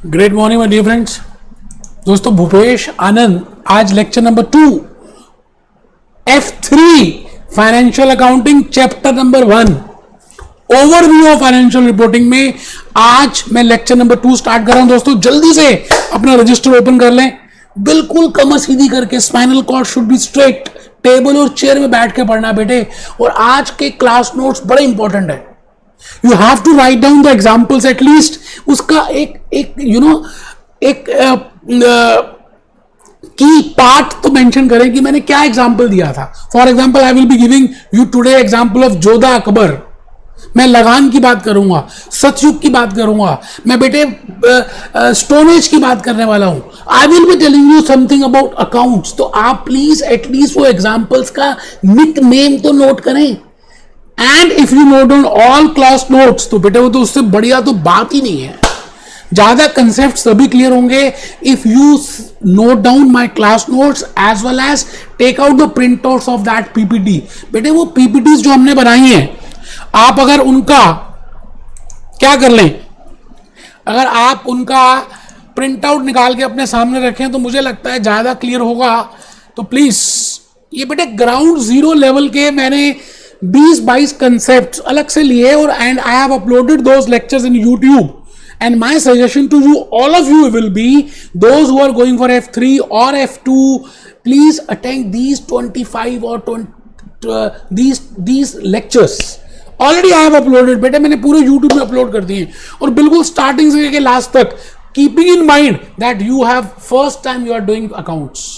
Great morning my dear friends. दोस्तों भूपेश आनंद आज lecture number 2 F3 financial accounting chapter number 1 overview of financial reporting में आज मैं lecture number 2 start कर रहा हूं। दोस्तों जल्दी से अपना रजिस्टर ओपन कर लें, बिल्कुल कमर सीधी करके, spinal cord should be straight, table और चेयर में बैठ के पढ़ना बेटे। और आज के क्लास नोट्स बड़े इंपॉर्टेंट है। You have to write down the examples at least, उसका एक की पार्ट तो मेंशन करें कि मैंने क्या एग्जाम्पल दिया था। For example I will be giving you today example of Jodha Akbar. मैं लगान की बात करूंगा, सतयुग की बात करूंगा, मैं बेटे स्टोन एज की बात करने वाला हूं। I will be telling you something about accounts. तो आप प्लीज एटलीस्ट वो एग्जाम्पल्स का निक नेम तो नोट करें। And if you note down all class notes तो बेटे वो तो उससे बढ़िया तो बात ही नहीं है। ज्यादा कंसेप्ट सभी क्लियर होंगे if you note down my class notes as well as take out the printouts of that PPT. बेटे वो पीपीटीज जो हमने बनाई हैं, आप अगर उनका क्या कर लें, अगर आप उनका प्रिंट आउट निकाल के अपने सामने रखें तो मुझे लगता है ज्यादा क्लियर होगा। तो प्लीज ये बेटे ग्राउंड जीरो लेवल के मैंने 20-22 कंसेप्ट अलग से लिए और and I have uploaded those lectures in YouTube. And my suggestion to you, all of you will be those who are going for F3 or F2, please attend these 25 or 20 these lectures. Already I have uploaded, बेटे मैंने पूरे YouTube में upload कर दिए और बिल्कुल starting से लेके लास्ट तक, keeping in mind that you have first time you are doing accounts.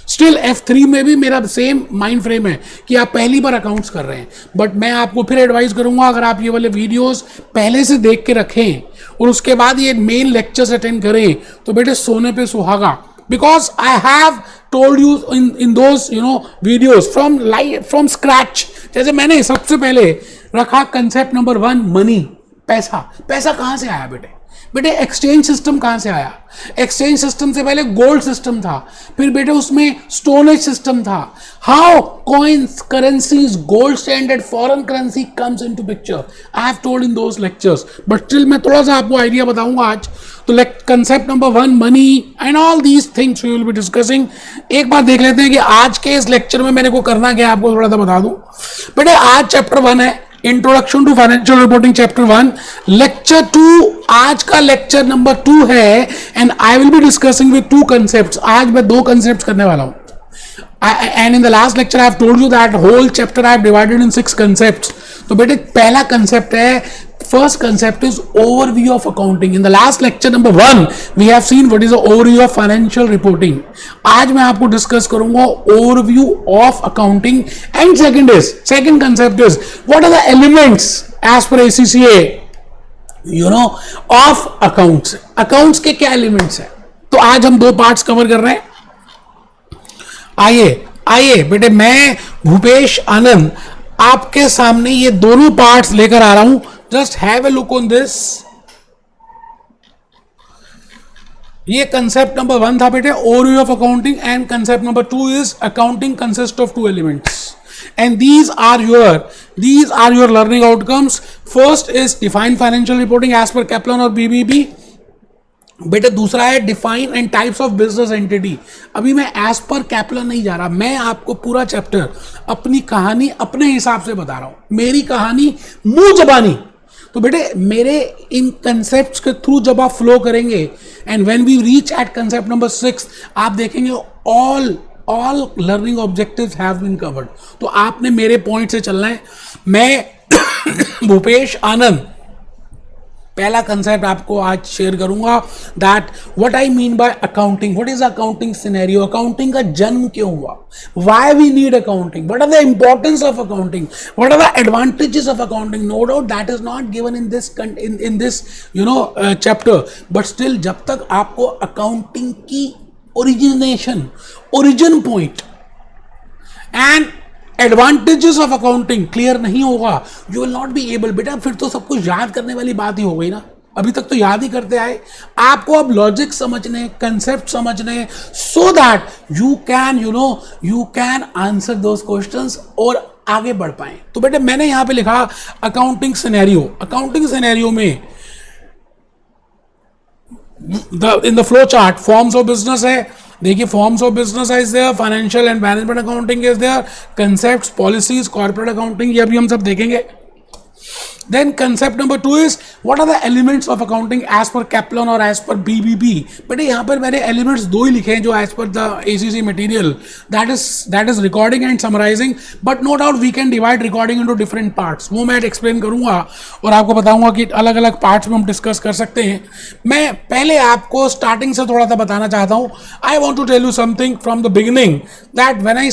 Still F3 में भी मेरा सेम माइंड फ्रेम है कि आप पहली बार अकाउंट्स कर रहे हैं। बट मैं आपको फिर एडवाइस करूंगा, अगर आप ये वाले वीडियोस पहले से देख के रखें और उसके बाद ये मेन लेक्चर्स अटेंड करें तो बेटे सोने पे सुहागा। Because I have told you in those videos from scratch. जैसे मैंने सबसे पहले रखा कंसेप्ट नंबर 1 मनी, पैसा। पैसा कहां से आया बेटे? बेटे एक्सचेंज सिस्टम कहां से आया? एक्सचेंज सिस्टम से पहले गोल्ड सिस्टम था, फिर बेटे उसमें स्टोनेज सिस्टम था। How coins, currencies, gold standard, foreign currency comes into picture. I have told in those lectures, but still मैं थोड़ा सा आपको आइडिया बताऊंगा आज। तो concept number 1 money and all these things we will be discussing. एक बार देख लेते हैं कि आज के इस लेक्चर में मैंने को करना क्या है, आपको थोड़ा सा बता दूं। बेटे आज चैप्टर 1 है introduction to financial reporting chapter 1, lecture 2 आज का लेक्चर नंबर 2 है and I will be discussing with 2 concepts. आज मैं 2 कंसेप्ट्स करने वाला हूं। And in the last lecture I have told you that whole chapter I have divided in 6 concepts. तो बेटे पहला कंसेप्ट है, first concept is overview of accounting. In the last lecture number 1 we have seen what is the overview of financial reporting. आज मैं आपको discuss करूंगा overview of accounting and second concept is what are the elements as per ACCA of accounts. accounts के क्या elements है? तो आज हम 2 पार्ट्स कवर कर रहे हैं। आइए बेटे, मैं भूपेश आनंद आपके सामने ये दोनों पार्ट्स लेकर आ रहा हूं। Just have a look on this. ये कंसेप्ट नंबर 1 था बेटे, overview of accounting, and concept number 2 is accounting consist of 2 elements and these are your learning outcomes. First is define financial reporting as per Kaplan और BBB. बेटे दूसरा है define and types of business entity. अभी मैं as per Kaplan नहीं जा रहा, मैं आपको पूरा चैप्टर अपनी कहानी अपने हिसाब से बता रहा हूं, मेरी कहानी मुंह जबानी। तो बेटे मेरे इन कंसेप्ट्स के थ्रू जब आप फ्लो करेंगे and when we reach at concept number 6 आप देखेंगे all learning objectives have been covered. तो आपने मेरे पॉइंट से चलना है। मैं भूपेश आनंद पहला कंसेप्ट आपको आज शेयर करूंगा, that what I mean by accounting, what is accounting scenario, accounting का जन्म क्यों हुआ, why we need accounting, what are the importance of accounting, what are the advantages of accounting. No doubt that is not given in this chapter, but still जब तक आपको accounting की origin point and advantages of accounting clear नहीं होगा, you will not be able. बेटा फिर तो सब कुछ याद करने वाली बात ही हो गई ना, अभी तक तो याद ही करते आए। आपको अब लॉजिक समझने, कंसेप्ट समझने, so that you can answer those questions और आगे बढ़ पाए। तो बेटे मैंने यहां पे लिखा अकाउंटिंग सिनेरियो। अकाउंटिंग सिनेरियो में in the flow chart forms of business है, देखिए forms of business is there, financial and management accounting is there, concepts, policies, corporate accounting, ये भी हम सब देखेंगे. Then concept number 2 is what are the elements of accounting as per Kaplan or as per BBB. बेटे यहाँ पर मैंने elements दो ही लिखे हैं जो as per the ACC material, that is recording and summarizing, but no doubt we can divide recording into different parts. वो मैं explain करूँगा और आपको बताऊँगा कि अलग अलग parts में हम discuss कर सकते हैं. मैं पहले आपको starting से थोड़ा सा बताना चाहता हूँ. I want to tell you something from the beginning that when I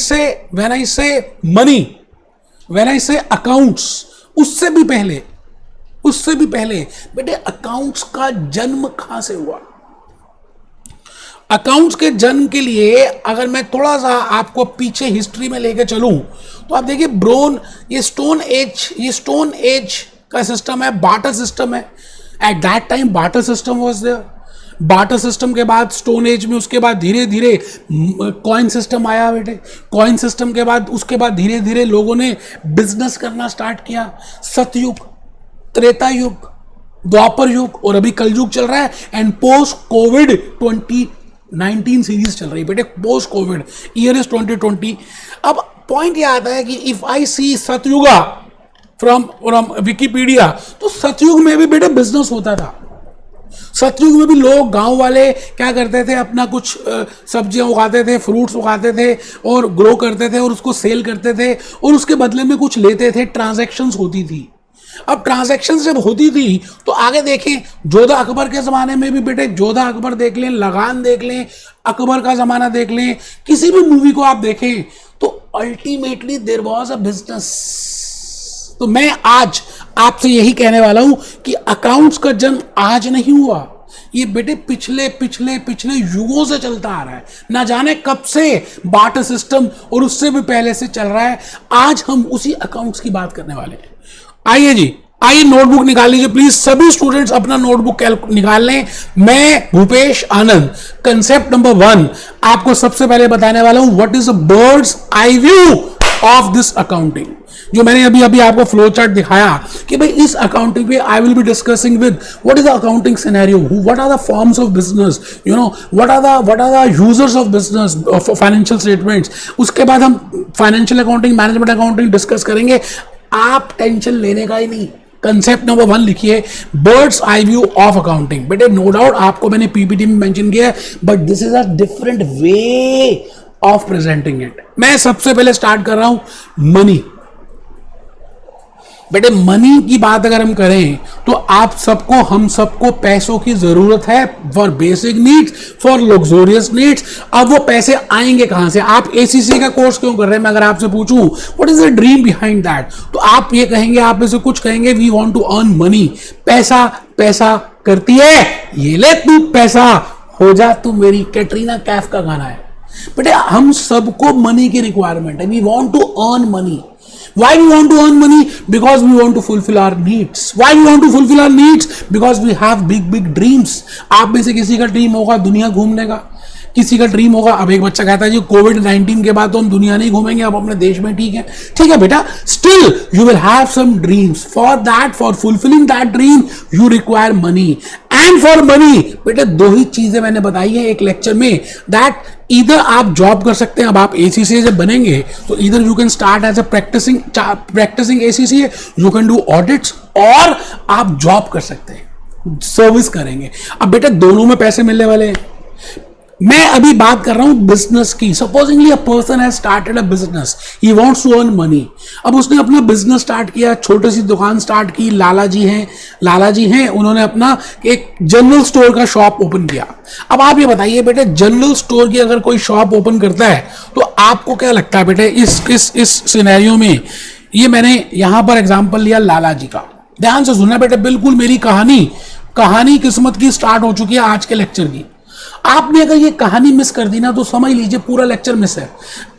say money, when I say accounts, उससे भी पहले बेटे अकाउंट्स का जन्म कहां से हुआ. अकाउंट्स के जन्म के लिए अगर मैं थोड़ा सा आपको पीछे हिस्ट्री में लेके चलूं तो आप देखिए ये स्टोन एज का सिस्टम है, बार्टर सिस्टम है. At that time barter system was there. Barter system के बाद स्टोन एज में, उसके बाद धीरे धीरे कॉइन सिस्टम आया बेटे. कॉइन सिस्टम के बाद उसके बाद धीरे धीरे लोगों ने बिजनेस करना स्टार्ट किया. सतयुग, त्रेता युग, द्वापर युग और अभी कलयुग चल रहा है. एंड पोस्ट कोविड 2019 सीरीज चल रही है बेटे. Post covid year is 2020. अब पॉइंट ये आता है कि if I see Satyuga from Wikipedia, तो सतयुग में भी बेटे बिजनेस होता था. सतयुग में भी लोग, गांव वाले क्या करते थे, अपना कुछ सब्जियां उगाते थे, फ्रूट्स उगाते थे और ग्रो करते थे और उसको सेल करते थे और उसके बदले में कुछ लेते थे. ट्रांजैक्शंस होती थी. अब ट्रांजैक्शंस जब होती थी तो आगे देखें जोधा अकबर के ज़माने में भी बेटे, जोधा अकबर देख लें, लगान देख लें, अकबर का ज़माना देख लें, किसी भी मूवी को आप देखें तो ultimately there was a business. तो मैं आज आपसे यही कहने वाला हूं कि अकाउंट्स का जन्म आज नहीं हुआ. ये बेटे पिछले युगों से चलता आ रहा है. ना जाने कब से बार्टर सिस्टम और उससे भी पहले से चल रहा है. आज हम उसी अकाउंट्स की बात करने वाले हैं. आइए जी, आइए नोटबुक निकाल लीजिए प्लीज. सभी स्टूडेंट्स अपना नोटबुक निकाल लें. मैं भूपेश आनंद, कंसेप्ट नंबर 1 आपको सबसे पहले बताने वाला हूं. What is a bird's eye view of this accounting. जो मैंने अभी आपको फ्लो चार्ट दिखाया कि भाई इस अकाउंटिंग पे I will be discussing with what is the accounting scenario, what are the forms of business, you know what are the users of business of financial statements. उसके बाद हम financial accounting, management accounting discuss करेंगे. आप tension लेने का ही नहीं. Concept number 1 लिखिए, birds eye view of accounting. बेटे नो डाउट आपको मैंने पीपीटी में मेंशन किया है, but this is a different way of presenting it. मैं सबसे पहले स्टार्ट कर रहा हूं मनी. बेटे मनी की बात अगर हम करें तो आप सबको, हम सबको पैसों की जरूरत है for basic needs, for luxurious needs. अब वो पैसे आएंगे कहां से? आप एसीसी का कोर्स क्यों कर रहे हैं? मैं अगर आपसे पूछूं what is the dream behind that, तो आप ये कहेंगे, आप में से कुछ कहेंगे we want to earn money. पैसा करती है, ये ले तू पैसा, हो जा तू मेरी. कैटरीना कैफ का गाना है. बेटे हम सबको मनी की रिक्वायरमेंट है. We want to earn money. Why we want to earn money? Because we want to fulfill our needs. Why we want to fulfill our needs? Because we have big dreams. आप में से किसी का dream होगा दुनिया घूमने का, किसी का ड्रीम होगा. अब एक बच्चा कहता है जी कोविड-19 के बाद तो हम दुनिया नहीं घूमेंगे, अब अपने देश में ठीक है बेटा. Still you will have some dreams. For fulfilling that dream you require money. And for money बेटे दो ही चीजें मैंने बताई है एक लेक्चर में, दैट इधर आप जॉब कर सकते हैं. अब आप एसीसी जब बनेंगे तो इधर you can start as a practising ACC, you can do audits, और आप जॉब कर सकते हैं, सर्विस करेंगे. अब बेटा दोनों में पैसे मिलने वाले हैं. मैं अभी बात कर रहा हूं बिजनेस की. Supposingly a person has started a business, he wants to earn money. अब उसने अपना बिजनेस स्टार्ट किया, छोटी सी दुकान स्टार्ट की. लाला जी हैं, उन्होंने अपना एक जनरल स्टोर का शॉप ओपन किया. अब आप ये बताइए बेटे, जनरल स्टोर की अगर कोई शॉप ओपन करता है तो आपको क्या लगता है बेटे इस सिनेरियो में? ये मैंने यहां पर एग्जाम्पल लिया लाला जी का. ध्यान से सुनना बेटे, बिल्कुल मेरी कहानी किस्मत की स्टार्ट हो चुकी है आज के लेक्चर की. आपने अगर ये कहानी मिस कर दी ना तो समझ लीजिए पूरा लेक्चर मिस है.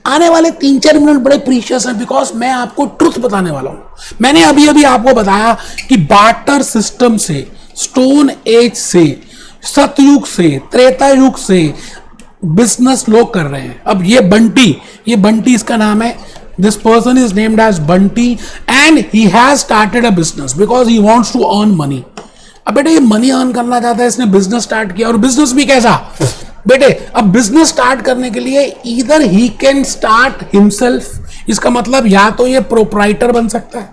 आने वाले 3-4 मिनट बड़े प्रीशियस हैं, बिकॉज मैं आपको ट्रुथ बताने वाला हूं. मैंने अभी आपको बताया कि बार्टर सिस्टम से, स्टोन एज से, सतयुग से, त्रेता युग से बिजनेस लोग कर रहे हैं. अब ये बंटी इसका नाम है. This person is named as Bunty and he has started a business because he wants to earn money. अब बेटे ये मनी अर्न करना चाहता है, इसने बिजनेस स्टार्ट किया, और बिजनेस भी कैसा बेटे, अब बिजनेस स्टार्ट करने के लिए either he can start himself, इसका मतलब या तो ये प्रोप्राइटर बन सकता है,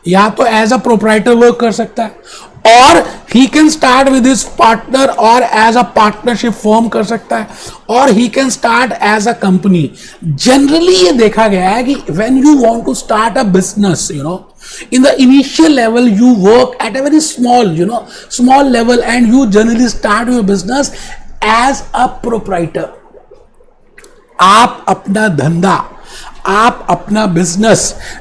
या तो एज अ प्रोप्राइटर वर्क कर सकता है, और he can start with his partner और एज अ पार्टनरशिप फॉर्म कर सकता है, और he can start as a company. Generally ये देखा गया है कि when you want to start a business, you know, in the initial level you work at a very small, you know, small level, and you generally start your business as a proprietor. आप अपना धंधा, आप अपना business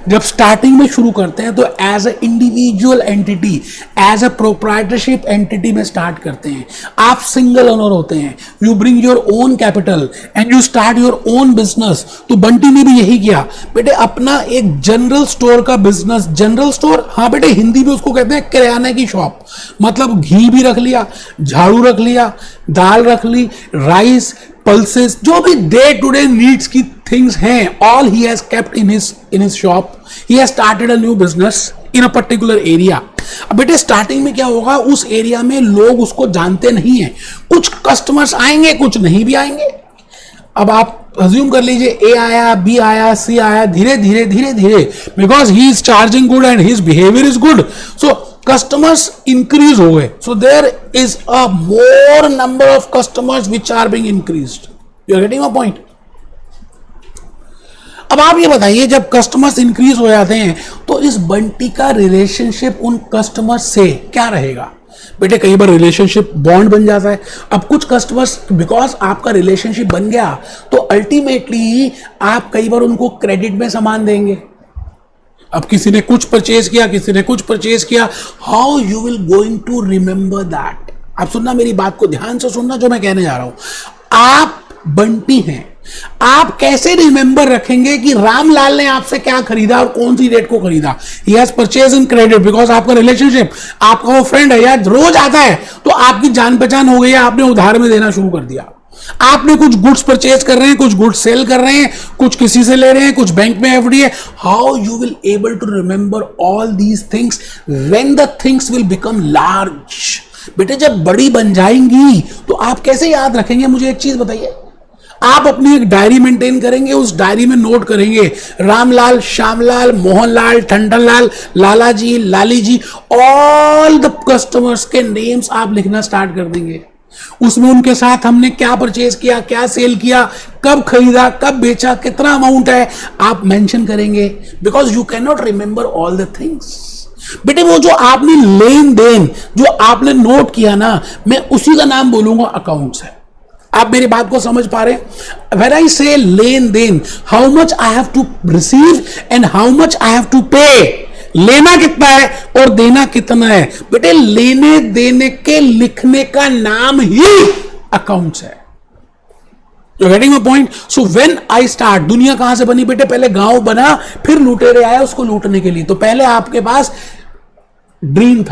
जब starting में शुरू करते हैं तो as a individual entity, as a proprietorship entity में स्टार्ट करते हैं। आप सिंगल ओनर होते हैं, you bring your own capital and you start your own business. तो बंटी ने भी यही किया बेटे, अपना एक जनरल स्टोर का बिजनेस। जनरल स्टोर, हाँ बेटे, हिंदी में उसको कहते हैं किराने की शॉप। मतलब घी भी रख लिया, झाड़ू रख लिया, दाल रख ली, राइस, पल्सेस, जो भी डे टू डे नीड्स की थिंग्स हैं, all he has kept in his shop. He has started a new business in a particular area. अब बेटे स्टार्टिंग में क्या होगा, उस एरिया में लोग उसको जानते नहीं है, कुछ कस्टमर्स आएंगे, कुछ नहीं भी आएंगे। अब आप अज्यूम कर लीजिए ए आया, बी आया, सी आया, धीरे धीरे धीरे धीरे, because he is charging good and his behaviour is good, so customers increase हो गए. So there is a more number of customers which are being increased. You are getting my point? अब आप ये बताइए, जब कस्टमर्स इंक्रीज हो जाते हैं तो इस बंटी का रिलेशनशिप उन कस्टमर से क्या रहेगा? बेटे कई बार रिलेशनशिप बॉन्ड बन जाता है. अब कुछ कस्टमर्स, बिकॉज आपका रिलेशनशिप बन गया तो अल्टीमेटली आप कई बार उनको क्रेडिट में सामान देंगे. अब किसी ने कुछ परचेज किया, किसी ने कुछ परचेज किया, how you will going to remember that? आप सुनना, मेरी बात को ध्यान से सुनना जो मैं कहने जा रहा हूं. आप बंटी हैं, आप कैसे रिमेंबर रखेंगे कि रामलाल ने आपसे क्या खरीदा और कौन सी डेट को खरीदा? He has purchase in credit because आपका रिलेशनशिप, आपका वो फ्रेंड है या रोज आता है तो आपकी जान पहचान हो गई है, आपने उधार में देना शुरू कर दिया. आपने कुछ गुड्स परचेज कर रहे हैं, कुछ गुड्स सेल कर रहे हैं, कुछ किसी से ले रहे हैं, कुछ बैंक में एफडी है. How you will able to remember all these things when the things will become large? बेटे जब बड़ी बन जाएंगी तो आप कैसे याद रखेंगे? मुझे एक चीज बताइए. आप अपनी एक डायरी मेंटेन करेंगे, उस डायरी में नोट करेंगे रामलाल, श्यामलाल, मोहनलाल, ठंडनलाल, लालाजी, लाली जी, ऑल द कस्टमर्स के नेम्स आप लिखना स्टार्ट कर देंगे. उसमें उनके साथ हमने क्या परचेज किया, क्या सेल किया, कब खरीदा, कब बेचा, कितना अमाउंट है, आप मेंशन करेंगे. Because you can not remember all the things. बेटे वो जो आपने लेन देन जो आपने नोट किया ना, मैं उसी का नाम बोलूंगा अकाउंट्स है. आप मेरी बात को समझ पा रहे हैं? When I say लेन देन, how much I have to receive and how much I have to pay. लेना कितना है और देना कितना है. बेटे लेने देने के लिखने का नाम ही अकाउंट्स है. You're getting my point? So when I start, दुनिया कहां से बनी बेटे? पहले गांव बना, फिर लुटेरे आए उसको लूटने के लिए. तो पहले आपके पास ड्रीम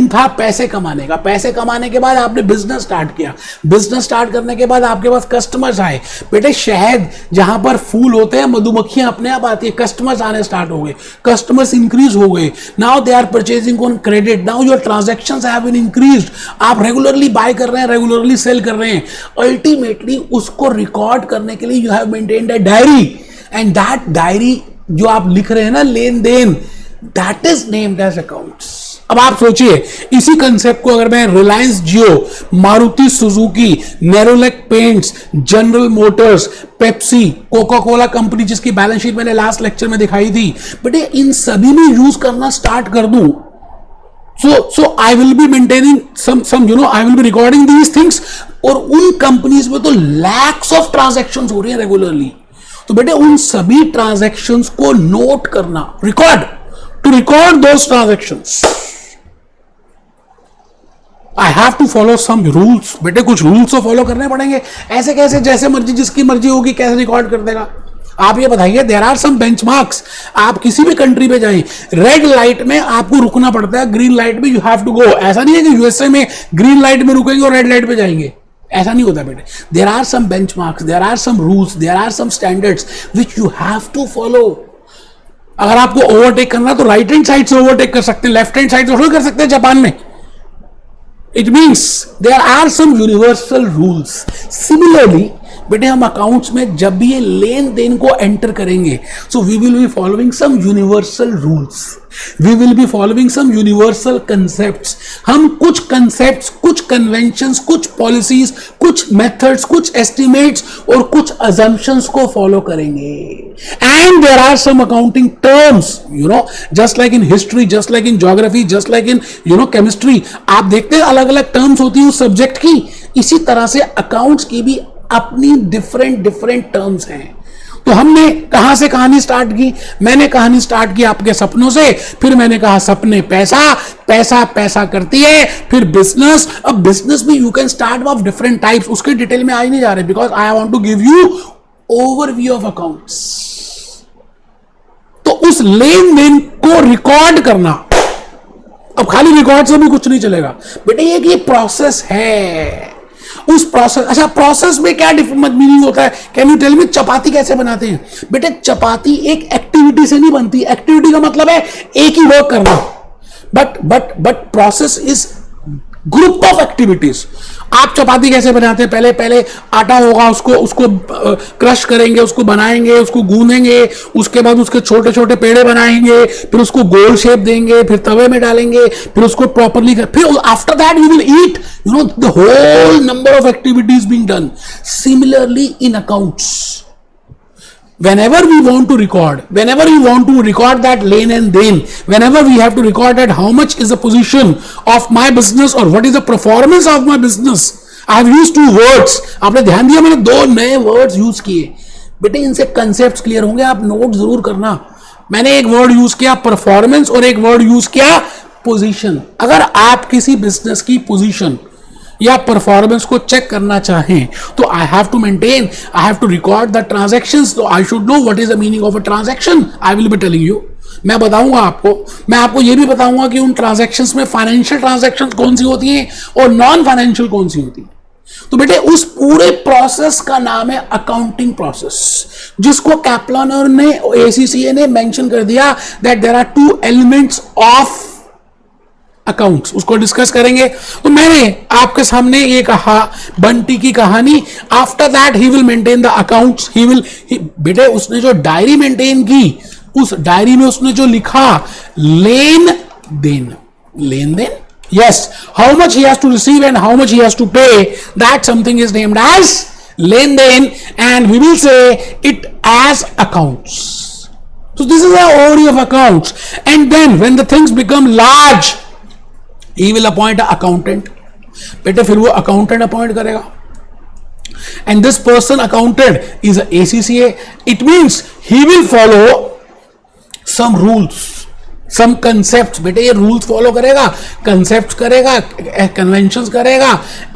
था पैसे कमाने का. पैसे कमाने के बाद आपने बिजनेस स्टार्ट किया. बिजनेस स्टार्ट करने के बाद आपके पास कस्टमर्स आए. बेटे शहद जहां पर फूल होते हैं, मधुमक्खियां अपने आप आती है, कस्टमर्स आने स्टार्ट हो गए, कस्टमर्स इंक्रीज हो गए. Now they are purchasing on credit. Now your transactions have been increased. आप रेगुलरली बाय कर रहे हैं, रेगुलरली सेल कर रहे हैं. अल्टीमेटली उसको रिकॉर्ड करने के लिए you have maintained a diary, and that diary जो आप लिख रहे हैं ना, लेन देन, that is named as accounts. अब आप सोचिए, इसी कंसेप्ट को अगर मैं Reliance Jio, Maruti Suzuki, Nerolac paints, General Motors, Pepsi, Coca Cola company जिसकी बैलेंस शीट मैंने लास्ट लेक्चर में दिखाई थी, बेटे इन सभी में यूज करना स्टार्ट कर दूं, so I will be maintaining some you know, I will be recording these things. और उन कंपनीज में तो लैक्स ऑफ ट्रांजैक्शंस हो रही है रेगुलरली. तो बेटे उन सभी ट्रांजैक्शंस को नोट करना, to record those transactions. I have to follow some rules. बेटे कुछ रूल्स तो फॉलो करने पड़ेंगे. ऐसे कैसे जैसे मर्जी जिसकी मर्जी होगी कैसे रिकॉर्ड कर देगा? आप ये बताइए. There are some benchmarks. आप किसी भी कंट्री पे जाएं, रेड लाइट में आपको रुकना पड़ता है, ग्रीन लाइट में यू हैव टू गो. ऐसा नहीं है कि यूएसए में ग्रीन लाइट में रुकेंगे और रेड लाइट पे जाएंगे. ऐसा नहीं होता बेटे. There are some benchmarks, there are some rules, there are some standards which you have to follow. अगर आपको ओवरटेक करना तो राइट हैंड साइड से ओवरटेक कर सकते हैं, लेफ्ट हैंड साइड से कर सकते हैं. जापान में It means there are some universal rules. Similarly, बेटे हम अकाउंट्स में जब भी ये लेन देन को एंटर करेंगे, so we will be following some universal rules, we will be following some universal concepts. हम कुछ कंसेप्ट्स, कुछ कन्वेंशंस, कुछ पॉलिसीज, कुछ मेथड्स, कुछ एस्टिमेट्स और कुछ अजम्पशंस को फॉलो करेंगे. And there are some accounting terms, you know, just like in history, just like in geography, just like in chemistry. आप देखते हैं अलग अलग टर्म्स होती है उस सब्जेक्ट की. इसी तरह से अकाउंट्स की भी अपनी डिफरेंट टर्म्स हैं. तो हमने कहां से कहानी स्टार्ट की? मैंने कहानी स्टार्ट की आपके सपनों से, फिर मैंने कहा सपने पैसा, पैसा पैसा करती है, फिर बिजनेस. अब बिजनेस भी you can start of different types, उसके डिटेल में आज नहीं जा रहे, because I want to give you overview of accounts. तो उस लेन देन को रिकॉर्ड करना, अब खाली रिकॉर्ड से भी कुछ नहीं चलेगा बेटे, ये प्रोसेस है. उस प्रोसेस, अच्छा प्रोसेस में क्या डिफरेंट मीनिंग होता है? कैन यू टेल मी चपाती कैसे बनाते हैं? बेटे चपाती एक एक्टिविटी से नहीं बनती. एक्टिविटी का मतलब है एक ही वर्क करना, but process is group of activities. आप चपाती कैसे बनाते हैं? पहले आटा होगा, उसको क्रश करेंगे, उसको बनाएंगे, उसको गूंदेंगे, उसके बाद उसके छोटे छोटे पेड़े बनाएंगे, फिर उसको गोल शेप देंगे, फिर तवे में डालेंगे, फिर उसको प्रॉपरली, फिर after that we will eat. You know the whole number of activities being done. Similarly in accounts, whenever we want to record that lane and then, whenever we have to record that how much is the position of my business or what is the performance of my business. I have used two words. आपने ध्यान दिया, मैंने दो नए words use किए. बेटे इनसे concept clear होंगे, आप नोट जरूर करना. मैंने एक वर्ड यूज किया परफॉर्मेंस और एक वर्ड यूज किया पोजीशन. अगर आप किसी बिजनेस की पोजीशन या परफॉर्मेंस को चेक करना चाहें तो I have to maintain, I have to record the transactions. तो I should know what is the meaning of a transaction. I will be telling you, मैं बताऊंगा आपको. मैं आपको यह भी बताऊंगा कि उन ट्रांजैक्शंस में फाइनेंशियल ट्रांजैक्शंस कौन सी होती हैं और नॉन फाइनेंशियल कौन सी होती है. तो बेटे उस पूरे प्रोसेस का नाम है अकाउंटिंग प्रोसेस, जिसको कैपलान ने, एसीसीए ने मेंशन कर दिया that there are two elements of accounts. उसको डिस्कस करेंगे. तो मैंने आपके सामने ये कहा बंटी की कहानी. After that he will maintain the accounts. बेटे उसने जो डायरी मेंटेन की, उस डायरी में उसने जो लिखा लेन then, yes, how much he has to receive and how much he has to pay, that something is named as len den, and we will say it as accounts. So this is the overview of accounts. And then when the things become large, he will appoint an accountant. बेटे फिर वो accountant appoint करेगा. And this person accountant is a ACCA. It means he will follow some rules, some concepts. बेटे ये rules follow करेगा, concepts करेगा, conventions करेगा,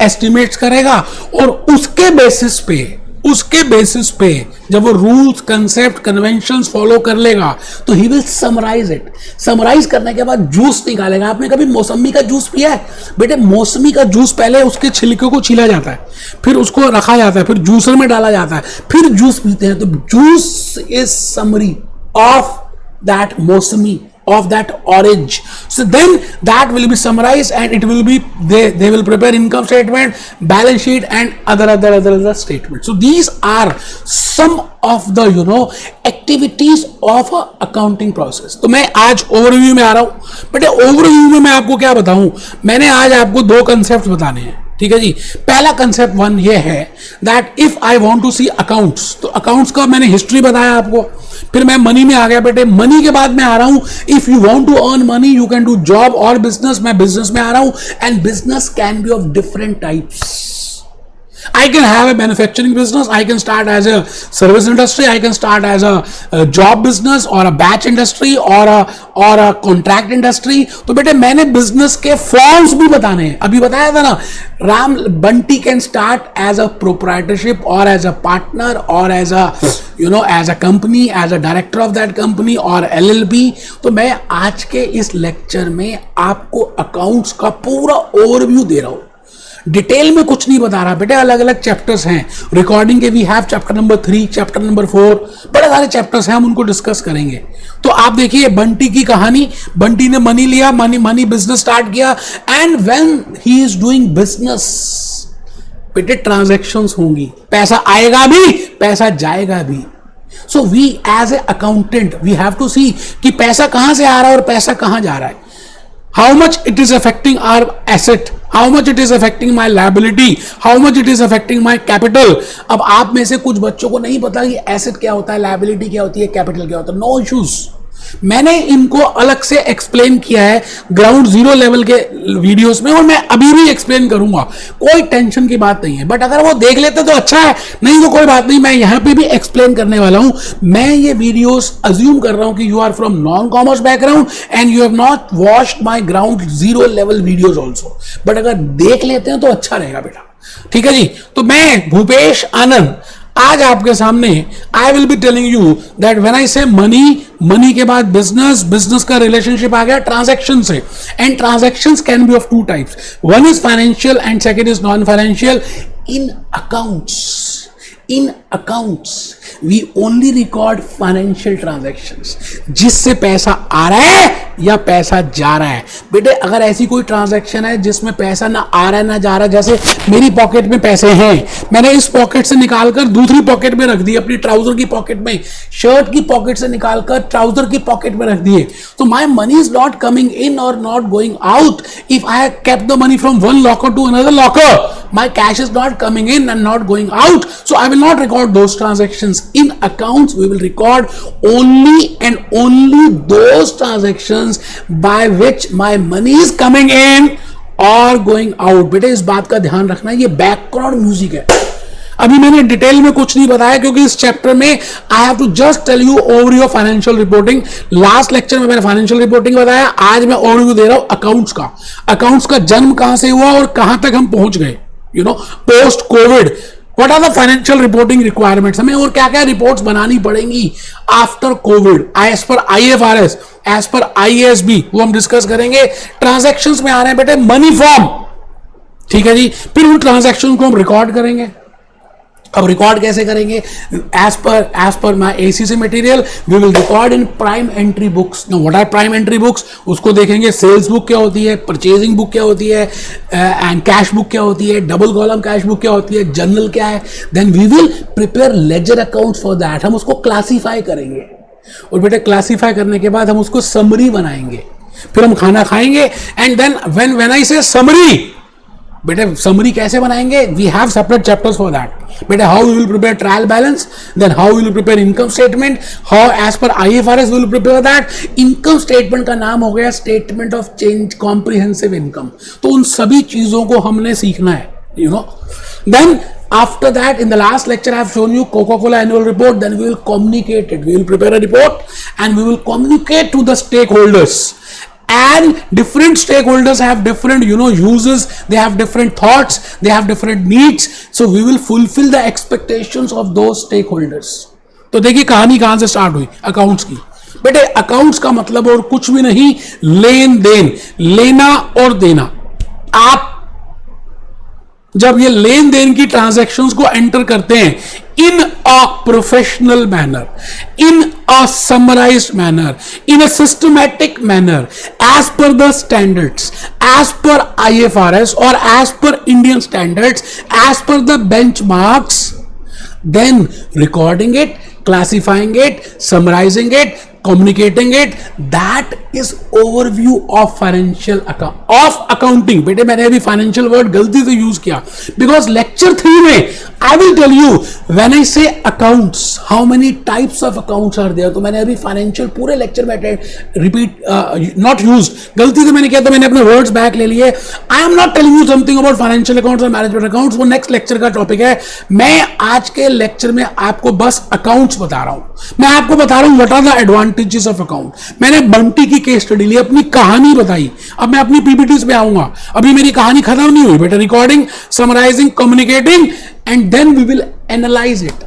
estimates करेगा, और उसके बेसिस पे जब वो रूल्स, कंसेप्ट, कन्वेंशंस फॉलो कर लेगा तो he will summarise it. Summarise करने के बाद जूस निकालेगा. आपने कभी मौसमी का जूस पिया है? बेटे मौसमी का जूस पहले उसके छिलके को छीला जाता है, फिर उसको रखा जाता है, फिर जूसर में डाला जाता है, फिर जूस पीते हैं. तो juice is summary of that मौसमी, of that orange. So then that will be summarized and it will be, they will prepare income statement, balance sheet and other statements. So these are some of the activities of a accounting process. तो मैं आज overview में आ रहा हूं. But overview में मैं आपको क्या बताऊं, मैंने आज आपको दो कंसेप्ट बताने हैं. ठीक है जी. पहला कंसेप्ट वन ये है that if I want to see accounts, तो अकाउंट्स का मैंने हिस्ट्री बताया आपको. फिर मैं मनी में आ गया. बेटे मनी के बाद मैं आ रहा हूं, if you want to earn money you can do job और बिजनेस. मैं बिजनेस में आ रहा हूं. And business can be of different types. I can have a manufacturing business, I can start as a service industry, I can start as a job business or a batch industry or a contract industry. तो बेटे मैंने business के forms भी बताने हैं. अभी बताया था ना, Bunty can start as a proprietorship और एज अ पार्टनर और as a company, as a director of that company और LLP. तो मैं आज के इस लेक्चर में आपको अकाउंट्स का पूरा ओवरव्यू दे रहा हूं. डिटेल में कुछ नहीं बता रहा बेटे, अलग अलग चैप्टर्स हैं रिकॉर्डिंग के। We have chapter number 3, chapter number 4, बड़े सारे चैप्टर्स हैं, हम उनको डिस्कस करेंगे। तो आप देखिए बंटी की कहानी, बंटी ने मनी लिया, मनी बिजनेस स्टार्ट किया, and when he is doing business बेटे ट्रांजैक्शंस होंगी, पैसा आएगा भी, पैसा जाएगा भी। So we as a accountant we have to see कि पैसा कहां से आ रहा है और पैसा कहां जा रहा है, how much it is affecting our asset, how much it is affecting my liability, how much it is affecting my capital। अब आप में से कुछ बच्चों को नहीं पता कि एसेट क्या होता है, लायबिलिटी क्या होती है, कैपिटल क्या होता है। नो इश्यूज, मैंने इनको अलग से एक्सप्लेन किया है ग्राउंड जीरो लेवल के वीडियोस में, और मैं अभी भी एक्सप्लेन करूंगा, कोई टेंशन की बात नहीं है। बट अगर वो देख लेते तो अच्छा है, नहीं तो कोई बात नहीं, मैं यहां पे भी एक्सप्लेन करने वाला हूं। मैं ये वीडियोस अज्यूम कर रहा हूं कि you are from non commerce background and you have not watched my ground zero level videos also, but अगर देख लेते हैं तो अच्छा रहेगा बेटा। ठीक है जी, तो मैं भूपेश आनंद आज आपके सामने आई will be telling you that when I से मनी के बाद बिजनेस का रिलेशनशिप आ गया ट्रांजैक्शन से, and transactions can be of 2 types, one is financial and second is non financial. In accounts we only record financial transactions, जिससे पैसा आ रहा है या पैसा जा रहा है। बेटे अगर ऐसी कोई ट्रांजैक्शन है जिसमें पैसा ना आ रहा है ना जा रहा है, जैसे मेरी पॉकेट में पैसे हैं, मैंने इस पॉकेट से निकालकर दूसरी पॉकेट में रख दिए, अपनी ट्राउजर की पॉकेट में, शर्ट की पॉकेट से निकालकर ट्राउजर की पॉकेट में रख दिए, तो my money is not coming in और not going out. If I have kept the money from one locker to another locker, my cash is not coming in and not going out, so I will not record those transactions. In accounts we will record only and only those transactions by which my money is coming in or going out. बेटे इस बात का ध्यान रखना, ये background music है। अभी मैंने डिटेल में कुछ नहीं बताया क्योंकि इस चैप्टर में I have to just tell you overview of financial reporting. Last lecture में मैंने फाइनेंशियल रिपोर्टिंग बताया, आज मैं ओवरव्यू दे रहा हूं अकाउंट्स का। अकाउंट्स का जन्म कहां से हुआ और कहां तक हम पहुंच गए, you know, post Covid what are the financial reporting requirements, हमें और क्या क्या रिपोर्ट्स बनानी पड़ेंगी after Covid as per IFRS, as per IASB, वो हम डिस्कस करेंगे। ट्रांजैक्शंस में आ रहे हैं बेटे मनी फॉर्म, ठीक है जी, फिर उन ट्रांजैक्शन को हम रिकॉर्ड करेंगे। अब रिकॉर्ड कैसे करेंगे, as per my ACC material we will record in prime entry books. No what are prime entry books, उसको देखेंगे सेल्स बुक क्या होती है, परचेजिंग बुक क्या होती है, एंड कैश बुक क्या होती है, डबल कॉलम कैश बुक क्या होती है, जर्नल क्या है। Then we will prepare ledger accounts for that, हम उसको क्लासीफाई करेंगे, और बेटे क्लासीफाई करने के बाद हम उसको समरी बनाएंगे, फिर हम खाना खाएंगे। एंड देन व्हेन आई से समरी, बेटे समरी कैसे बनाएंगे, we have separate chapters for that. बेटे how we will prepare trial balance, then how we will prepare income statement, how as per IFRS we will prepare that. Income statement का नाम हो गया statement of change comprehensive income, तो उन सभी चीजों को हमने सीखना है, you know. Then after that in the last lecture I have shown you Coca-Cola annual report, then we will communicate it, we will prepare a report and we will communicate to the stakeholders, and different stakeholders have different, you know, uses, they have different thoughts, they have different needs, so we will fulfill the expectations of those stakeholders। तो देखिए कहानी कहां से start हुई accounts की। बेटे accounts का मतलब और कुछ भी नहीं, लेन देन, लेना और देना। आप जब ये लेन देन की ट्रांजैक्शंस को एंटर करते हैं in a professional manner, in a summarised manner, in a systematic manner, as per the standards, as per IFRS और as per Indian standards, as per the benchmarks, then recording it, classifying it, summarizing it, communicating it, that is overview of financial account of accounting। बेटे मैंने अभी financial word गलती से use किया, because lecture 3 में I will tell you when I say accounts how many types of accounts are there. तो मैंने अभी फाइनेंशियल पूरे लेक्चर में रिपीट नॉट यूज्ड, गलती से मैंने किया, तो मैंने अपने वर्ड्स बैक ले लिए। I am not telling you something about financial accounts और मैनेजमेंट अकाउंट्स, वो नेक्स्ट लेक्चर का टॉपिक है। मैं आज के लेक्चर में आपको बस अकाउंट्स बता रहा हूं, मैं आपको बता रहा हूं what are the advantages of account. मैंने बंटी की केस स्टडी ली, अपनी कहानी बताई, अब मैं अपनी PPTs पे आऊंगा, अभी मेरी कहानी खत्म नहीं हुई बेटा। Recording, summarising, communicating, and then we will analyse it,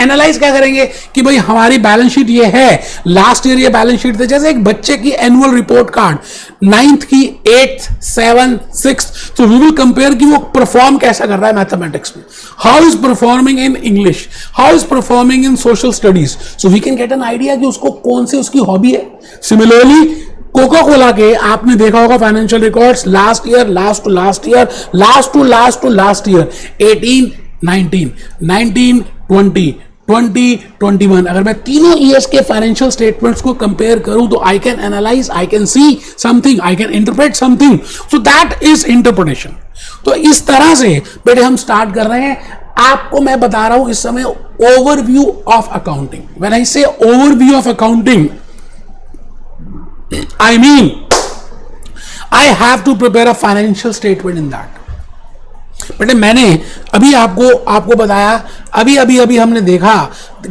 analyse क्या करेंगे कि भाई हमारी बैलेंस शीट ये है, लास्ट ईयर ये बैलेंस शीट थे, जैसे एक बच्चे की एनुअल रिपोर्ट कार्ड, 9th की, 8th, 7th, 6th, तो वी विल कंपेयर कि वो परफॉर्म कैसा कर रहा है मैथमेटिक्स में, how is performing in English, how is performing in social studies, so we can get an idea कि उसको कौन सी उसकी हॉबी है। सिमिलरली कोका कोला के आपने देखा होगा financial records, last year, last to last year, last to last to last year, 18, 19, 19, 20, 20, 21, अगर मैं तीनों ईयर्स के फाइनेंशियल स्टेटमेंट्स को कंपेयर करूं तो I can analyse, I can see something, I can interpret something, so that is interpretation. तो इस तरह से बेटे हम स्टार्ट कर रहे हैं। आपको मैं बता रहा हूं इस समय overview of accounting. When I say overview of accounting, I mean, I have to prepare a financial statement in that. बेटे मैंने अभी आपको बताया, अभी हमने देखा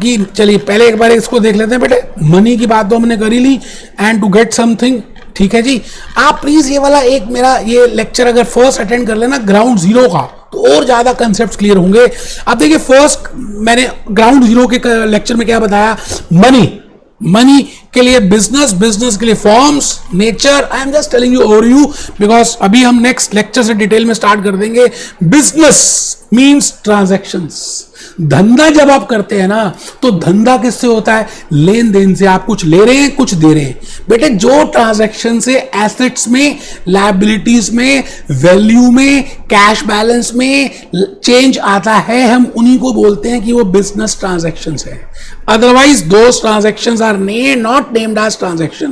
कि चलिए पहले एक बार इसको देख लेते हैं। बेटे मनी की बात तो हमने करी ली, एंड टू गेट समथिंग, ठीक है जी। आप प्लीज ये वाला एक मेरा ये लेक्चर अगर फर्स्ट अटेंड कर लेना ग्राउंड जीरो का, तो और ज्यादा कंसेप्ट क्लियर होंगे। अब देखिए फर्स्ट मैंने ग्राउंड जीरो के लेक्चर में क्या बताया, मनी के लिए बिजनेस, बिजनेस के लिए forms, nature. I am just telling you overview because अभी हम नेक्स्ट लेक्चर से डिटेल में स्टार्ट कर देंगे। Business means transactions. धंधा जब आप करते हैं ना, तो धंधा किससे होता है, लेन देन से। आप कुछ ले रहे हैं, कुछ दे रहे हैं। बेटे जो ट्रांजैक्शन से एसेट्स में, लायबिलिटीज में, वैल्यू में, कैश बैलेंस में चेंज आता है, हम उन्हीं को बोलते हैं कि वो बिजनेस ट्रांजैक्शंस है। Otherwise, those transactions are not named as transaction.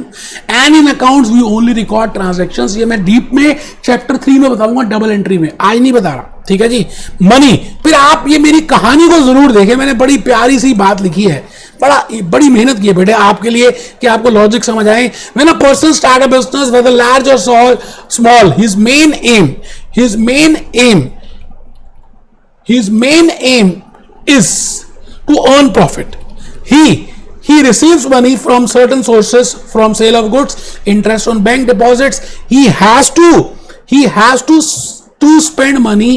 And in accounts, we only record transactions. ये मैं डीप में चैप्टर 3 में बताऊंगा, डबल एंट्री में, आज नहीं बता रहा, ठीक है जी। मनी, फिर आप ये मेरी कहानी को जरूर देखें, मैंने बड़ी प्यारी सी बात लिखी है, बड़ी मेहनत की है बेटे आपके लिए कि आपको लॉजिक समझ आए। When a person start a business, whether large or small, his main aim is to earn profit. He receives money from certain sources, from sale of goods, interest on bank deposits. He has to spend money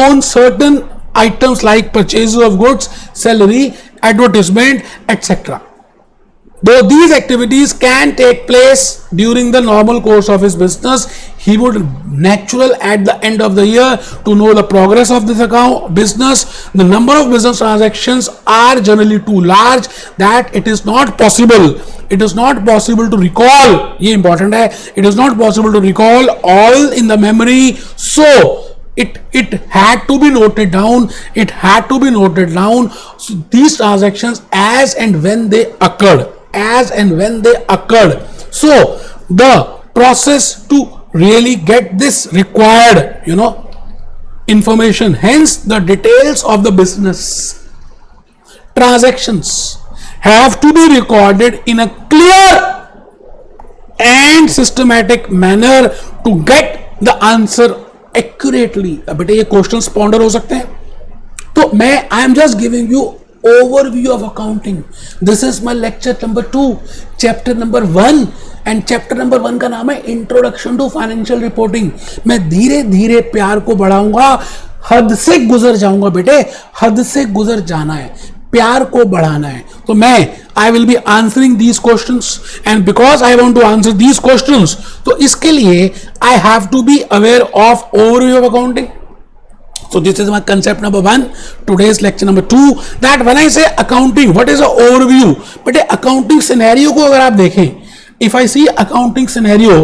on certain items like purchases of goods, salary, advertisement, etc. Though these activities can take place during the normal course of his business, he would natural at the end of the year to know the progress of this business. The number of business transactions are generally too large that it is not possible to recall. ये important है, it is not possible to recall all in the memory. So it had to be noted down. So these transactions as and when they occurred. So the process to really get this required, information, hence the details of the business transactions have to be recorded in a clear and systematic manner to get the answer accurately. अब बेटे ये questions ponder हो सकते हैं, तो मैं I am just giving you overview of accounting. This is my lecture number 2, chapter number 1, and chapter number 1 का नाम है इंट्रोडक्शन टू फाइनेंशियल रिपोर्टिंग। मैं धीरे धीरे प्यार को बढ़ाऊंगा, हद से गुजर जाऊंगा बेटे, हद से गुजर जाना है, प्यार को बढ़ाना है। तो मैं I will be answering these questions, and because I want to answer these questions, तो इसके लिए I have to be aware of overview of accounting. So this is my concept number 1. Today's lecture number 2. That when I say accounting, what is an overview? But accounting scenario को अगर आप देखें, if I see accounting scenario,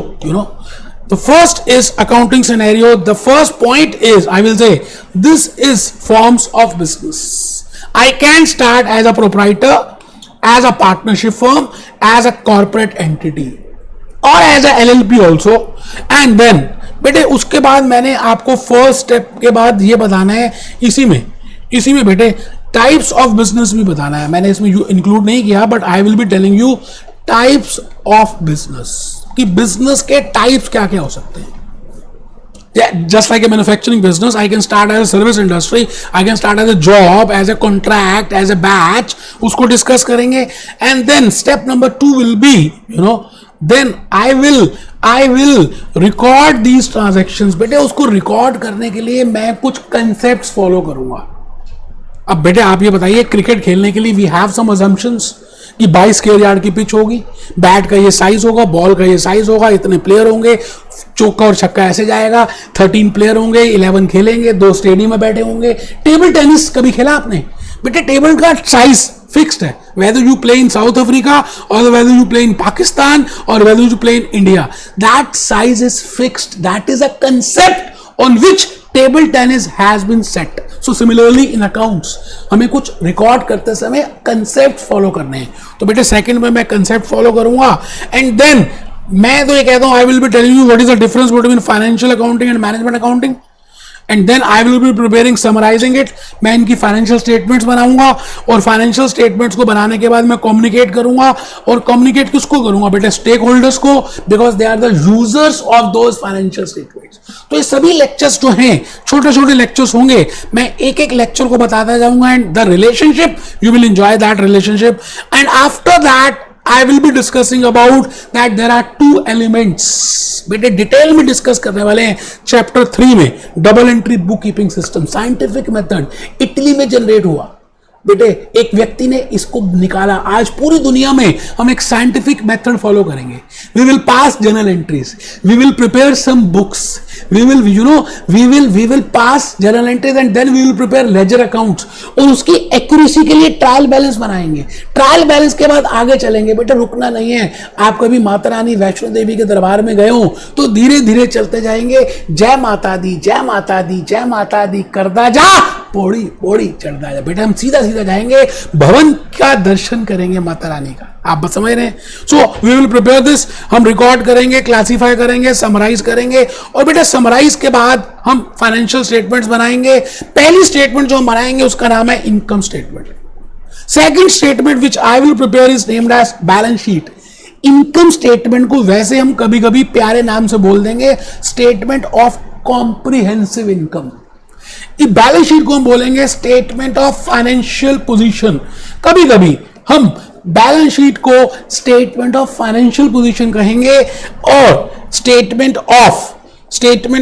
the first is accounting scenario. The first point is, I will say, this is forms of business. I can start as a proprietor, as a partnership firm, as a corporate entity, or as a LLP also, and then बेटे उसके बाद मैंने आपको first step के बाद ये बताना है, इसी में बेटे टाइप्स ऑफ बिजनेस भी बताना है. मैंने इसमें इंक्लूड नहीं किया, but I will be telling you types of business, कि बिजनेस के टाइप्स क्या क्या हो सकते हैं. Just like a manufacturing business, I can start as a service industry, I can start as a job, as a contract, as a batch. उसको discuss करेंगे. And then step number 2 will be, then I will record these transactions. बेटे उसको record करने के लिए मैं कुछ concepts follow करूंगा. अब बेटे आप ये बताइए, क्रिकेट खेलने के लिए वी हैव सम अजम्पशंस कि 22 स्क्वायर यार्ड की पिच होगी, बैट का ये साइज होगा, बॉल का ये साइज होगा, इतने प्लेयर होंगे, चौका और छक्का ऐसे जाएगा, 13 प्लेयर होंगे, 11 खेलेंगे, 2 स्टेडियम में बैठे होंगे। टेबल टेनिस कभी खेला आपने? बेटे टेबल का साइज फिक्स्ड है, whether you play in South Africa or whether you play in Pakistan or whether you play in India, that size is fixed. That is a concept on which table tennis has been set. So similarly in accounts, हमें कुछ record करते समय concept follow करने हैं। तो बेटे second में मैं कंसेप्ट फॉलो करूंगा एंड देन मैं तो ये कहता हूं I will be telling you what is the difference between financial accounting and management accounting and then I will be preparing summarising it. मैं इनकी फाइनेंशियल स्टेटमेंट्स बनाऊंगा और फाइनेंशियल स्टेटमेंट्स को बनाने के बाद मैं कम्युनिकेट करूंगा। और कम्युनिकेट किसको करूंगा बेटे? स्टेक होल्डर्स को, because they are the users of those financial statements. तो ये सभी लेक्चर्स जो हैं छोटे छोटे लेक्चर्स होंगे, मैं एक एक लेक्चर को बताता जाऊंगा and the relationship you will enjoy that relationship and after that I will be discussing about that there are 2 elements. बेटे डिटेल में डिस्कस करने वाले हैं चैप्टर 3 में, double entry book keeping system, scientific method, Italy में generate हुआ। बेटे एक व्यक्ति ने इसको निकाला। आज पूरी दुनिया में हम एक साइंटिफिक मेथड फॉलो करेंगे। We will pass journal entries, we will prepare some books, we will pass journal entries and then we will prepare ledger accounts और उसकी एक्यूरेसी के लिए ट्रायल बैलेंस बनाएंगे। ट्रायल बैलेंस के बाद आगे चलेंगे। बेटा रुकना नहीं है। आप कभी माता रानी वैष्णो देवी के दरबार में गए हो तो धीरे धीरे चलते जाएंगे। जय माता दी, जय माता दी, जय माता दी करदा जा, पौड़ी पौड़ी चढ़ता जा। बेटा हम सीधा सीधा जाएंगे, भवन का दर्शन करेंगे माता रानी का। आप बस समझ रहे हैं? So we will prepare this. हम रिकॉर्ड करेंगे, क्लासीफाई करेंगे, समराइज करेंगे और बेटा समराइज के बाद हम फाइनेंशियल स्टेटमेंट्स बनाएंगे। पहली स्टेटमेंट जो हम बनाएंगे उसका नाम है income statement. Second statement which I will prepare is named as balance sheet. Income statement को वैसे हम कभी कभी प्यारे नाम से बोल देंगे statement of comprehensive income. Balance sheet को हम बोलेंगे स्टेटमेंट ऑफ फाइनेंशियल पोजीशन। कभी कभी हम बैलेंस शीट को स्टेटमेंट ऑफ फाइनेंशियल पोजीशन कहेंगे और स्टेटमेंट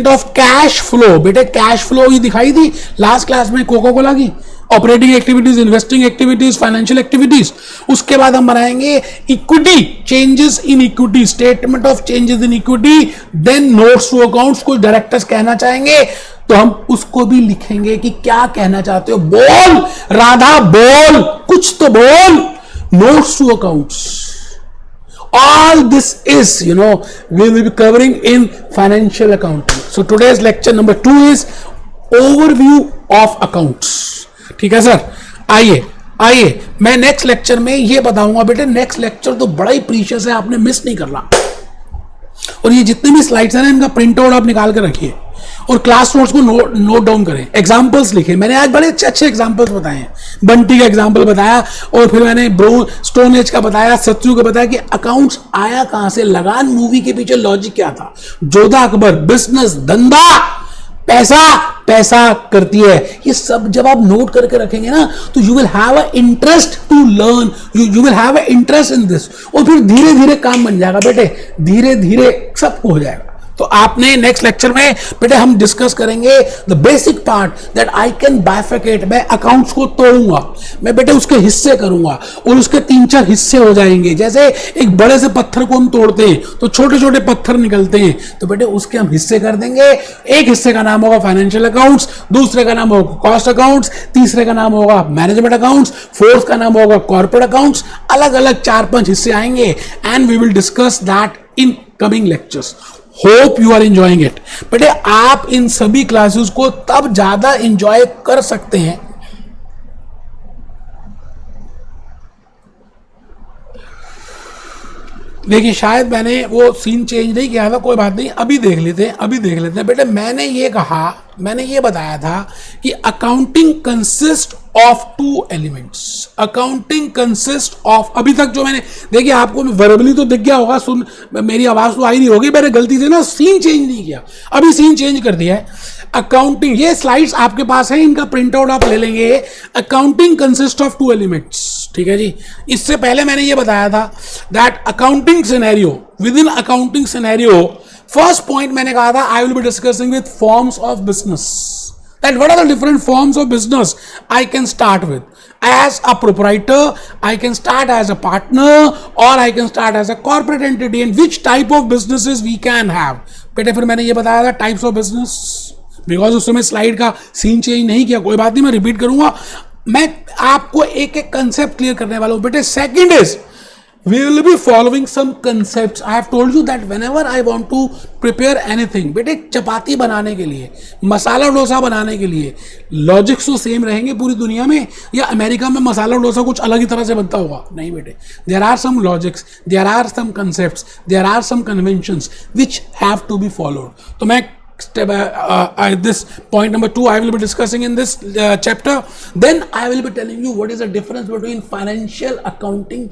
ऑफ कैश फ्लो। बेटे कैश फ्लो ही दिखाई थी लास्ट क्लास में कोका कोला की, operating activities, investing activities, financial activities. उसके बाद हम बनाएंगे equity, changes in equity, statement of changes in equity, then notes to accounts. कुछ डायरेक्टर्स कहना चाहेंगे तो हम उसको भी लिखेंगे कि क्या कहना चाहते हो। बोल राधा बोल, कुछ तो बोल। Notes to accounts, all this is we will be covering in financial accounting. So today's lecture number 2 is overview of accounts. ठीक है सर? आइए मैं नेक्स्ट लेक्चर में ये बताऊंगा। बेटे नेक्स्ट लेक्चर तो बड़ा ही प्रीशियस है, आपने मिस नहीं करना। और ये जितने भी स्लाइड्स हैं ना इनका प्रिंट आउट आप निकाल के रखिए और क्लास नोट्स को नोट डाउन करें, एग्जाम्पल्स लिखें। मैंने आज बड़े अच्छे एग्जाम्पल्स बताए हैं। बंटी का एग्जाम्पल बताया और फिर मैंने स्टोन एज का बताया, सत्यु का बताया कि अकाउंट्स आया कहां से। लगान मूवी के पीछे लॉजिक क्या था। जोधा अकबर, बिजनेस, धंधा, पैसा करती है। ये सब जब आप नोट करके रखेंगे ना तो you will have a interest to learn, you will have a interest in this और फिर धीरे धीरे काम बन जाएगा। बेटे धीरे धीरे सब हो जाएगा। तो आपने नेक्स्ट लेक्चर में बेटे हम डिस्कस करेंगे the basic part that I can बाइफिकेट। मैं अकाउंट्स को तोड़ूंगा, मैं बेटे उसके हिस्से करूंगा और उसके 3-4 हिस्से हो जाएंगे। जैसे एक बड़े से पत्थर को हम तोड़ते हैं तो छोटे छोटे पत्थर निकलते हैं, तो बेटे उसके हम हिस्से कर देंगे। एक हिस्से का नाम होगा फाइनेंशियल अकाउंट्स, दूसरे का नाम होगा कॉस्ट अकाउंट्स, तीसरे का नाम होगा मैनेजमेंट अकाउंट्स, फोर्थ का नाम होगा कॉर्पोरेट अकाउंट्स। अलग अलग 4-5 हिस्से आएंगे and we will discuss that in coming lectures. Hope you are enjoying it. बेटे आप इन सभी क्लासेस को तब ज्यादा एंजॉय कर सकते हैं देखिए, शायद मैंने वो सीन चेंज नहीं किया था, कोई बात नहीं, अभी देख लेते हैं। बेटे मैंने ये बताया था कि accounting consist of 2 elements. Accounting consist of, अभी तक जो मैंने देखिए आपको वर्बली तो दिख गया होगा, सुन मेरी आवाज तो आई नहीं होगी, मैंने गलती से ना सीन चेंज नहीं किया, अभी सीन चेंज कर दिया है। अकाउंटिंग, ये स्लाइड्स आपके पास है, इनका प्रिंट आउट आप ले लेंगे। अकाउंटिंग कंसिस्ट ऑफ 2 एलिमेंट्स, ठीक है जी। इससे पहले मैंने ये बताया था that accounting scenario, with in accounting scenario first point मैंने कहा था आई will be discussing with forms of business. that what are the different forms of business I can start with. As a proprietor, I can start as a partner, or I can start as a corporate entity, and which type of businesses we can have. बेटे फिर मैंने ये बताया था types of business, because उस समय slide का scene change नहीं किया, कोई बात नहीं, मैं रिपीट करूंगा, मैं आपको एक एक कंसेप्ट क्लियर करने वाला हूं. बेटे second is we will be following some concepts. I have told you that whenever I want to prepare anything, बेटे चपाती बनाने के लिए, मसाला डोसा बनाने के लिए लॉजिक्स तो सेम रहेंगे पूरी दुनिया में, या अमेरिका में मसाला डोसा कुछ अलग ही तरह से बनता होगा? नहीं बेटे, there are some logics, there are some concepts, there are some conventions which have to be followed. तो मैं this point number 2 I will be discussing in this chapter. Then I will be telling you what is the difference between financial accounting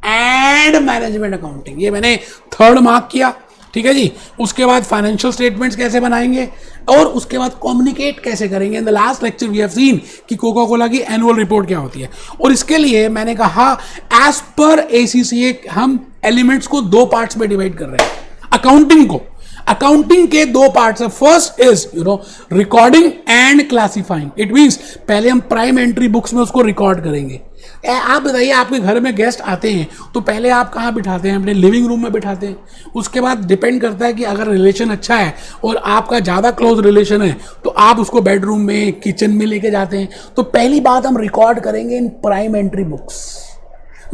and management accounting. ये मैंने 3rd mark किया, ठीक है जी. उसके बाद financial statements कैसे बनाएंगे, और उसके बाद कम्युनिकेट कैसे करेंगे. In the last lecture we have seen कि कोका कोला की एनुअल रिपोर्ट क्या होती है, और इसके लिए मैंने कहा एज पर ACCA हम एलिमेंट्स को 2 पार्ट्स में डिवाइड कर रहे हैं. अकाउंटिंग के 2 पार्ट्स है. First is recording and classifying. It means पहले हम प्राइम एंट्री बुक्स में उसको रिकॉर्ड करेंगे. आप बताइए, आपके घर में गेस्ट आते हैं तो पहले आप कहाँ बिठाते हैं? अपने लिविंग रूम में बिठाते हैं. उसके बाद डिपेंड करता है कि अगर रिलेशन अच्छा है और आपका ज़्यादा क्लोज रिलेशन है तो आप उसको बेडरूम में, किचन में लेके जाते हैं. तो पहली बात हम रिकॉर्ड करेंगे इन prime entry books.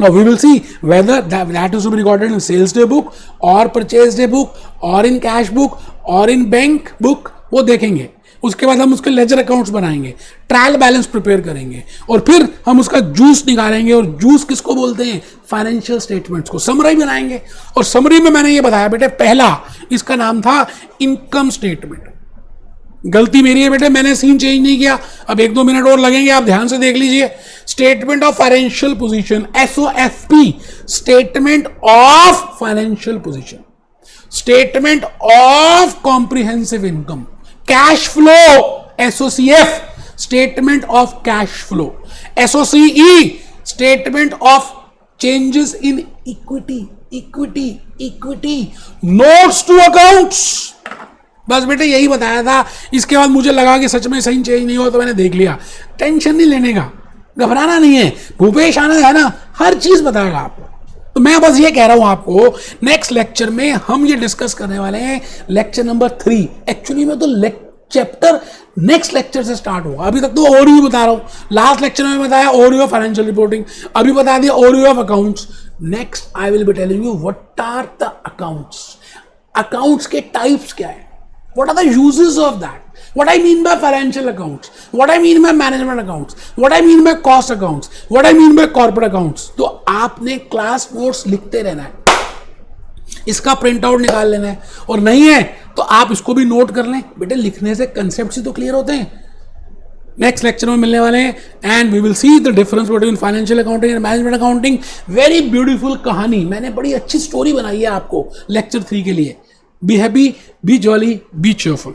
Now we will see whether that is to be recorded in sales day book or purchase day book or in cash book or in bank book, वो देखेंगे. उसके बाद हम उसके लेजर अकाउंट्स बनाएंगे, trial balance prepare करेंगे, और फिर हम उसका जूस निकालेंगे. और जूस किसको बोलते हैं? फाइनेंशियल स्टेटमेंट्स को. समरी बनाएंगे, और समरी में मैंने ये बताया बेटे, पहला इसका नाम था इनकम स्टेटमेंट. गलती मेरी है बेटे, मैंने सीन चेंज नहीं किया. अब 1-2 मिनट और लगेंगे, आप ध्यान से देख लीजिए. Statement of financial position, SOFP, statement of financial position. Statement of comprehensive income. Cash flow, SOCF, statement of cash flow. SOCE, statement of changes in equity. Notes to accounts. बस बेटे यही बताया था. इसके बाद मुझे लगा कि सच में सही चेंज नहीं हो तो मैंने देख लिया. टेंशन नहीं लेने का, घबराना नहीं है. भूपेश आनंद है ना, हर चीज बताएगा आपको. तो मैं बस ये कह रहा हूं आपको, नेक्स्ट लेक्चर में हम ये डिस्कस करने वाले हैं लेक्चर नंबर 3. एक्चुअली में तो चैप्टर नेक्स्ट लेक्चर से स्टार्ट होगा. अभी तक तो ओवरव्यू बता रहा हूं. लास्ट लेक्चर में बताया ओवरव्यू ऑफ फाइनेंशियल रिपोर्टिंग, अभी बता दिया overview of accounts. Next I will be telling you what are the accounts. Accounts के टाइप्स क्या है, what are the uses of that, what I mean by financial accounts, what I mean by management accounts, what I mean by cost accounts, what I mean by corporate accounts. तो आपने class notes लिखते रहना है, इसका print out निकाल लेना है, और नहीं है तो आप इसको भी नोट कर लें. बेटे लिखने से कंसेप्ट ही तो क्लियर होते हैं. नेक्स्ट लेक्चर में मिलने वाले हैं, and we will see the difference between financial accounting and management accounting. Very beautiful कहानी, मैंने बड़ी अच्छी स्टोरी बनाई है आपको लेक्चर 3 के लिए. Be happy, be jolly, be cheerful.